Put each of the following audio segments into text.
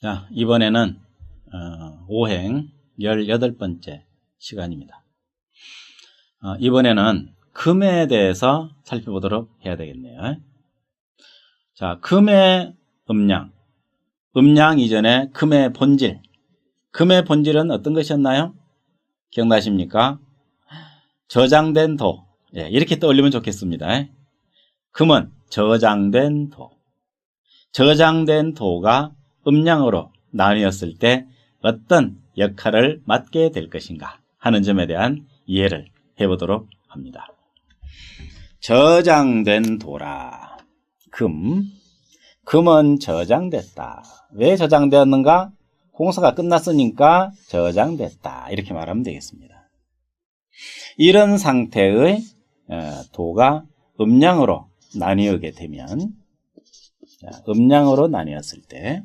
자, 이번에는 오행 18번째 시간입니다. 이번에는 금에 대해서 살펴보도록 해야 되겠네요. 자, 금의 음양. 음양 이전에 금의 본질. 금의 본질은 어떤 것이었나요? 기억나십니까? 저장된 도. 예, 이렇게 떠올리면 좋겠습니다. 금은 저장된 도. 저장된 도가 음양으로 나뉘었을 때 어떤 역할을 맡게 될 것인가 하는 점에 대한 이해를 해보도록 합니다. 저장된 도라. 금은 저장됐다. 왜 저장되었는가? 공사가 끝났으니까 저장됐다. 이렇게 말하면 되겠습니다. 이런 상태의 도가 음양으로 나뉘게 되면, 음양으로 나뉘었을 때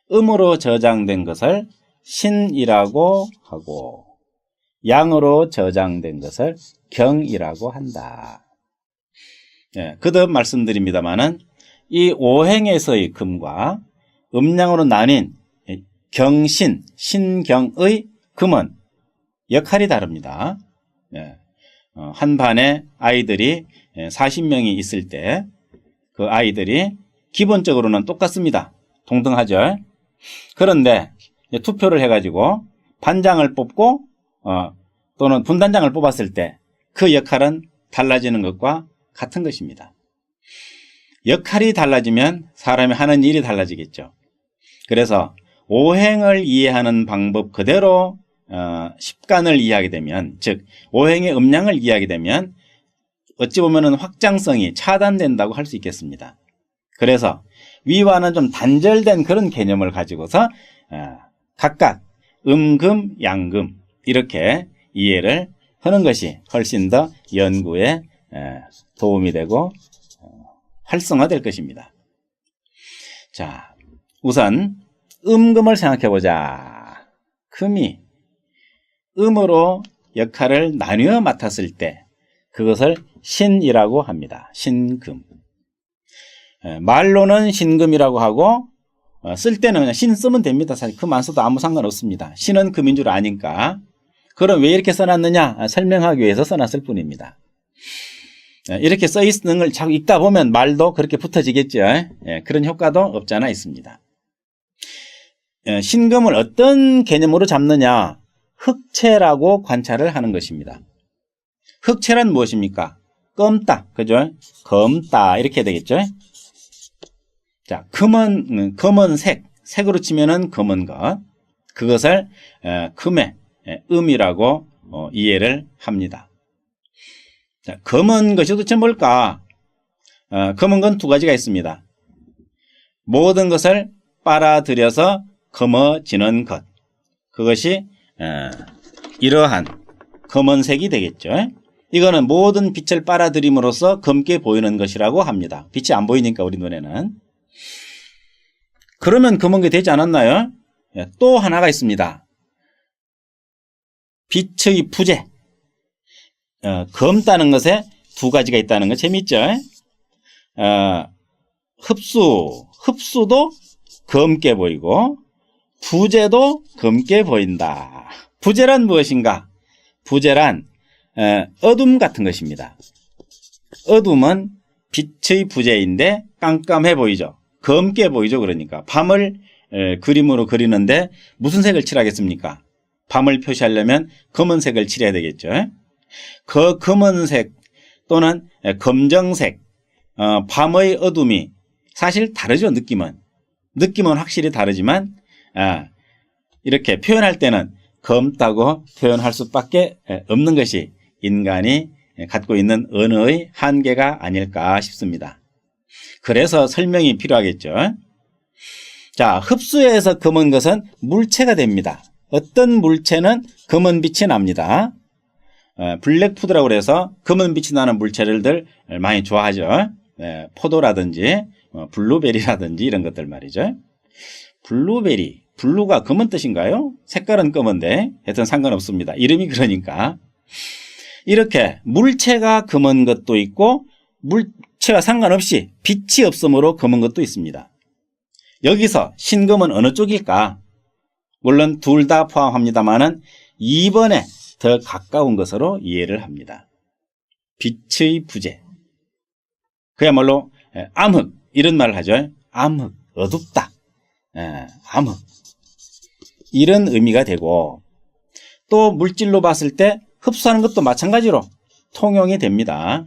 음으로 저장된 것을 신이라고 하고 양으로 저장된 것을 경이라고 한다. 거듭 말씀드립니다마는 이 오행에서의 금과 음양으로 나뉜 경신, 신경의 금은 역할이 다릅니다. 한 반에 아이들이 40명이 있을 때 그 아이들이 기본적으로는 똑같습니다. 동등하죠. 그런데 투표를 해가지고 반장을 뽑고 또는 분단장을 뽑았을 때 그 역할은 달라지는 것과 같은 것입니다. 역할이 달라지면 사람이 하는 일이 달라지겠죠. 그래서 오행을 이해하는 방법 그대로 십간을 이해하게 되면, 즉 오행의 음양을 이해하게 되면 어찌 보면 확장성이 차단된다고 할 수 있겠습니다. 그래서 위와는 좀 단절된 그런 개념을 가지고서 각각 금, 양금 이렇게 이해를 하는 것이 훨씬 더 연구에 도움이 되고 활성화될 것입니다. 자, 우선 음금을 생각해 보자. 금이 음으로 역할을 나뉘어 맡았을 때 그것을 신이라고 합니다. 신금. 말로는 신금이라고 하고 쓸 때는 그냥 신 쓰면 됩니다. 사실 금 안 써도 아무 상관없습니다. 신은 금인 줄 아니까. 그럼 왜 이렇게 써놨느냐? 설명하기 위해서 써놨을 뿐입니다. 이렇게 써있는 걸 자꾸 읽다 보면 말도 그렇게 붙어지겠죠. 그런 효과도 없지 않아 있습니다. 신금을 어떤 개념으로 잡느냐? 흑체라고 관찰을 하는 것입니다. 흑체란 무엇입니까? 검다, 그죠? 검다 이렇게 되겠죠. 자, 금은 검은색, 색으로 치면은 검은 것, 그것을 금의 음이라고 이해를 합니다. 자, 검은 것이 도대체 뭘까? 검은 건 두 가지가 있습니다. 모든 것을 빨아들여서 검어지는 것, 그것이 이러한 검은색이 되겠죠. 이거는 모든 빛을 빨아들임으로써 검게 보이는 것이라고 합니다. 빛이 안 보이니까 우리 눈에는. 그러면 검은 게 되지 않았나요? 또 하나가 있습니다. 빛의 부재. 검다는 것에 두 가지가 있다는 거 재밌죠? 흡수도 검게 보이고 부재도 검게 보인다. 부재란 무엇인가? 부재란 어둠 같은 것입니다. 어둠은 빛의 부재인데 깜깜해 보이죠. 검게 보이죠. 그러니까 밤을 그림으로 그리는데 무슨 색을 칠하겠습니까? 밤을 표시하려면 검은색을 칠해야 되겠죠. 그 검은색 또는 검정색, 밤의 어둠이 사실 다르죠. 느낌은 확실히 다르지만 이렇게 표현할 때는 검다고 표현할 수밖에 없는 것이 인간이 갖고 있는 언어의 한계가 아닐까 싶습니다. 그래서 설명이 필요하겠죠. 자, 흡수해서 검은 것은 물체가 됩니다. 어떤 물체는 검은 빛이 납니다. 블랙푸드라고 해서 검은 빛이 나는 물체들을 많이 좋아하죠. 포도라든지 블루베리라든지 이런 것들 말이죠. 블루베리, 블루가 검은 뜻인가요? 색깔은 검은데 하여튼 상관없습니다. 이름이 그러니까. 이렇게 물체가 검은 것도 있고 물체와 상관없이 빛이 없음으로 검은 것도 있습니다. 여기서 신금은 어느 쪽일까? 물론 둘 다 포함합니다만은 2번에 더 가까운 것으로 이해를 합니다. 빛의 부재. 그야말로 암흑 이런 말을 하죠. 암흑, 어둡다. 암흑. 이런 의미가 되고 또 물질로 봤을 때 흡수하는 것도 마찬가지로 통용이 됩니다.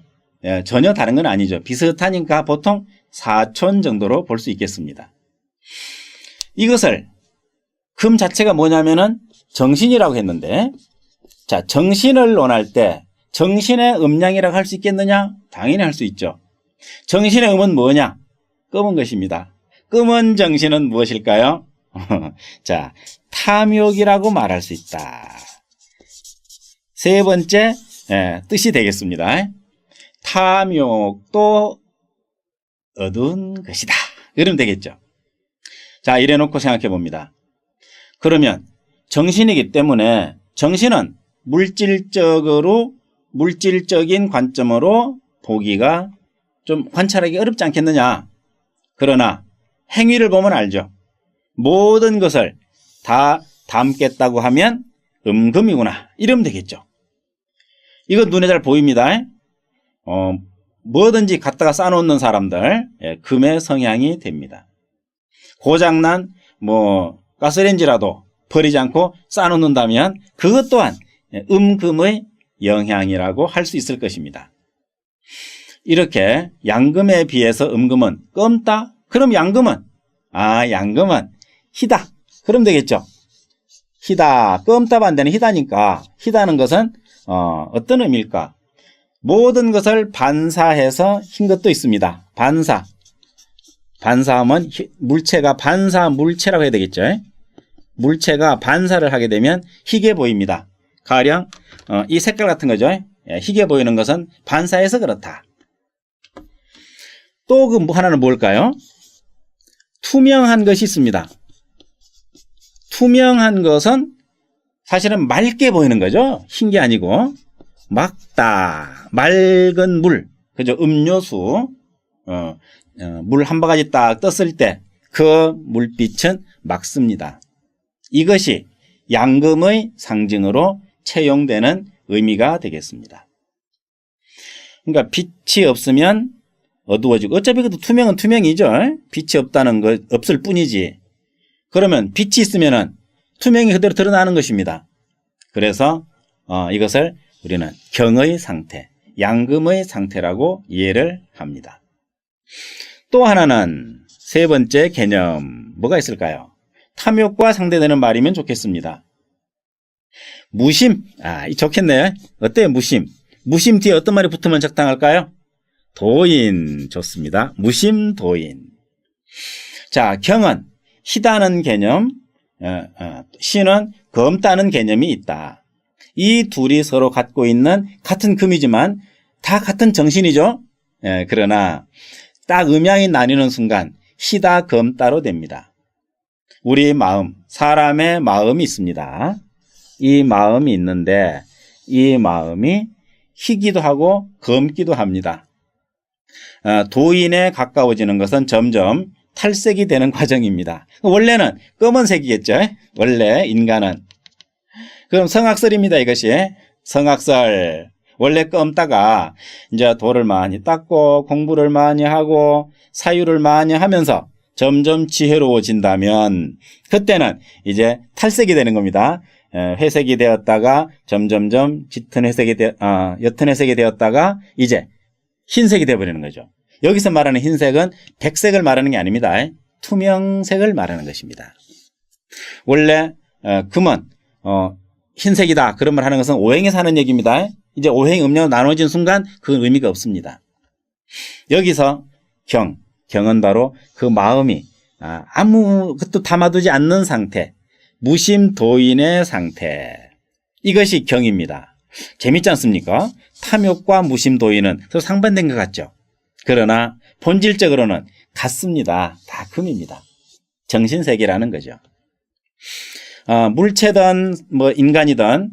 전혀 다른 건 아니죠. 비슷하니까 보통 사촌 정도로 볼 수 있겠습니다. 이것을 금 자체가 뭐냐면은 정신이라고 했는데, 자, 정신을 논할 때 정신의 음량이라고 할 수 있겠느냐? 당연히 할 수 있죠. 정신의 음은 뭐냐? 검은 것입니다. 검은 정신은 무엇일까요? 자, 탐욕이라고 말할 수 있다. 세 번째 뜻이 되겠습니다. 탐욕도 어두운 것이다. 그러면 되겠죠. 자, 이래 놓고 생각해 봅니다. 그러면 정신이기 때문에 정신은 물질적인 관점으로 보기가 좀 관찰하기 어렵지 않겠느냐. 그러나 행위를 보면 알죠. 모든 것을 다 담겠다고 하면 금이구나. 이러면 되겠죠. 이거 눈에 잘 보입니다. 뭐든지 갖다가 쌓아놓는 사람들, 금의 성향이 됩니다. 고장난 가스레인지라도 버리지 않고 쌓아놓는다면 그것 또한 금의 영향이라고 할 수 있을 것입니다. 이렇게 양금에 비해서 음금은 검다? 그럼 양금은 희다. 그럼 되겠죠. 희다. 검다 반대는 희다니까 희다는 것은 어떤 의미일까? 모든 것을 반사해서 흰 것도 있습니다. 반사하면 물체가 반사물체라고 해야 되겠죠. 물체가 반사를 하게 되면 희게 보입니다. 가령 이 색깔 같은 거죠. 희게 보이는 것은 반사해서 그렇다. 또 하나는 뭘까요? 투명한 것이 있습니다. 투명한 것은 사실은 맑게 보이는 거죠. 흰 게 아니고 맑다. 맑은 물. 그죠? 음료수. 물 한 바가지 딱 떴을 때 그 물빛은 맑습니다. 이것이 양금의 상징으로 채용되는 의미가 되겠습니다. 그러니까 빛이 없으면 어두워지고 어차피 그것도 투명은 투명이죠. 빛이 없다는 것 없을 뿐이지. 그러면 빛이 있으면은 투명이 그대로 드러나는 것입니다. 그래서 이것을 우리는 경의 상태, 양금의 상태라고 이해를 합니다. 또 하나는 세 번째 개념 뭐가 있을까요? 탐욕과 상대되는 말이면 좋겠습니다. 무심. 좋겠네요. 어때요? 무심. 무심 뒤에 어떤 말이 붙으면 적당할까요? 도인. 좋습니다. 무심 도인. 자, 경은 희다는 개념, 신은 검다는 개념이 있다. 이 둘이 서로 갖고 있는 같은 금이지만 다 같은 정신이죠. 그러나 딱 음양이 나뉘는 순간 희다 검다로 됩니다. 우리 마음, 사람의 마음이 있습니다. 이 마음이 있는데 이 마음이 희기도 하고 검기도 합니다. 도인에 가까워지는 것은 점점 탈색이 되는 과정입니다. 원래는 검은색이겠죠. 원래 인간은. 그럼 성악설입니다. 이것이 성악설. 원래 검다가 이제 돌을 많이 닦고 공부를 많이 하고 사유를 많이 하면서 점점 지혜로워진다면 그때는 이제 탈색이 되는 겁니다. 회색이 되었다가 점점점 짙은 회색이 옅은 회색이 되었다가 이제 흰색이 되어버리는 거죠. 여기서 말하는 흰색은 백색을 말하는 게 아닙니다. 투명색을 말하는 것입니다. 원래 금은 흰색이다 그런 말 하는 것은 오행에서 하는 얘기입니다. 이제 오행 음력으로 나눠진 순간 그 의미가 없습니다. 여기서 경은 바로 그 마음이 아무것도 담아두지 않는 상태, 무심도인의 상태. 이것이 경입니다. 재밌지 않습니까? 탐욕과 무심도인은 서로 상반된 것 같죠. 그러나 본질적으로는 같습니다. 다 금입니다. 정신세계라는 거죠. 물체든 인간이든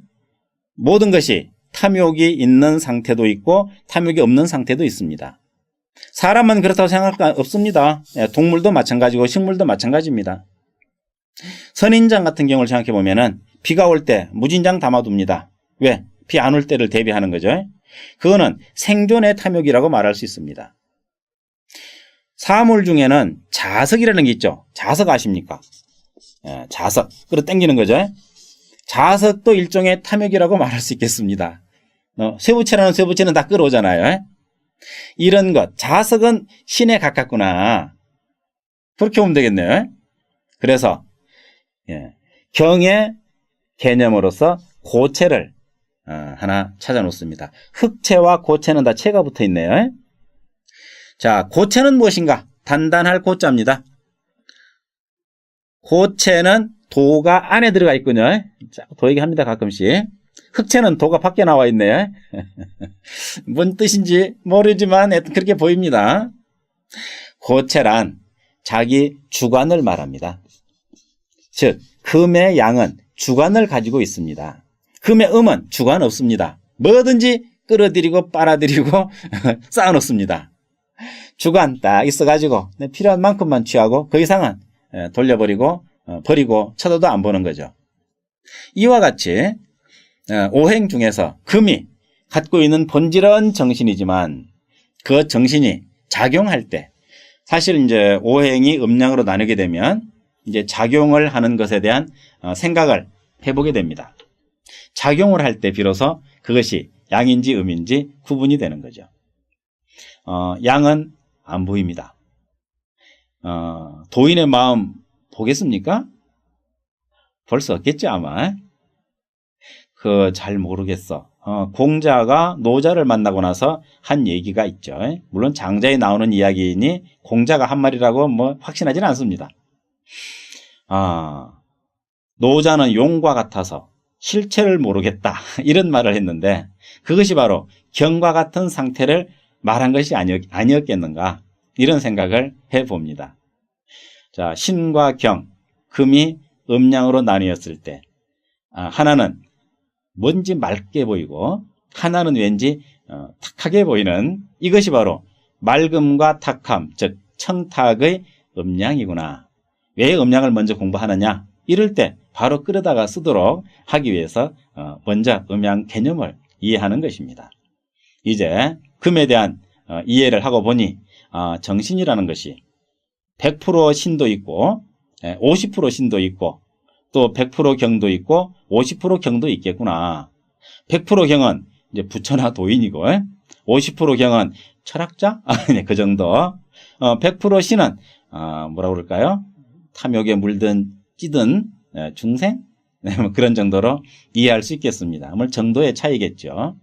모든 것이 탐욕이 있는 상태도 있고 탐욕이 없는 상태도 있습니다. 사람은 그렇다고 생각할 거 없습니다. 동물도 마찬가지고 식물도 마찬가지입니다. 선인장 같은 경우를 생각해 보면은 비가 올 때 무진장 담아둡니다. 왜? 비 안 올 때를 대비하는 거죠. 그거는 생존의 탐욕이라고 말할 수 있습니다. 사물 중에는 자석이라는 게 있죠. 자석 아십니까? 자석. 끌어당기는 거죠. 자석도 일종의 탐욕이라고 말할 수 있겠습니다. 쇠부채라는 쇠부채는 다 끌어오잖아요. 이런 것. 자석은 신에 가깝구나. 그렇게 보면 되겠네요. 그래서 경의 개념으로서 고체를 하나 찾아 놓습니다. 흑체와 고체는 다 체가 붙어 있네요. 자, 고체는 무엇인가? 단단할 고자입니다. 고체는 도가 안에 들어가 있군요. 도 얘기합니다, 가끔씩. 흑체는 도가 밖에 나와 있네요. 뭔 뜻인지 모르지만 그렇게 보입니다. 고체란 자기 주관을 말합니다. 즉, 금의 양은 주관을 가지고 있습니다. 금의 음은 주관 없습니다. 뭐든지 끌어들이고 빨아들이고 쌓아놓습니다. 주관 딱 있어가지고 필요한 만큼만 취하고 그 이상은 돌려버리고 버리고 쳐다도 안 보는 거죠. 이와 같이 오행 중에서 금이 갖고 있는 본질은 정신이지만 그 정신이 작용할 때 사실 이제 오행이 음양으로 나누게 되면 이제 작용을 하는 것에 대한 생각을 해보게 됩니다. 작용을 할 때 비로소 그것이 양인지 음인지 구분이 되는 거죠. 양은 안 보입니다. 도인의 마음 보겠습니까? 볼 수 없겠죠, 아마. 잘 모르겠어. 공자가 노자를 만나고 나서 한 얘기가 있죠. 물론 장자에 나오는 이야기이니 공자가 한 말이라고 확신하지는 않습니다. 노자는 용과 같아서 실체를 모르겠다. 이런 말을 했는데 그것이 바로 경과 같은 상태를 말한 것이 아니었겠는가. 이런 생각을 해봅니다. 자, 신과 경, 금이 음양으로 나뉘었을 때 하나는 뭔지 맑게 보이고 하나는 왠지 탁하게 보이는 이것이 바로 맑음과 탁함, 즉 청탁의 음양이구나. 왜 음양을 먼저 공부하느냐? 이럴 때 바로 끌어다가 쓰도록 하기 위해서 먼저 음양 개념을 이해하는 것입니다. 이제 금에 대한 이해를 하고 보니 정신이라는 것이 100% 신도 있고 50% 신도 있고 또 100% 경도 있고 50% 경도 있겠구나. 100% 경은 이제 부처나 도인이고 50% 경은 철학자? 그 정도. 100% 신은 뭐라고 그럴까요? 탐욕에 물든 찌든 중생? 그런 정도로 이해할 수 있겠습니다. 아무래도 정도의 차이겠죠.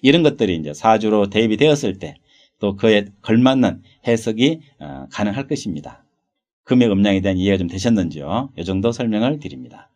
이런 것들이 이제 사주로 대입이 되었을 때 또 그에 걸맞는 해석이 가능할 것입니다. 금의 음양에 대한 이해가 좀 되셨는지요? 이 정도 설명을 드립니다.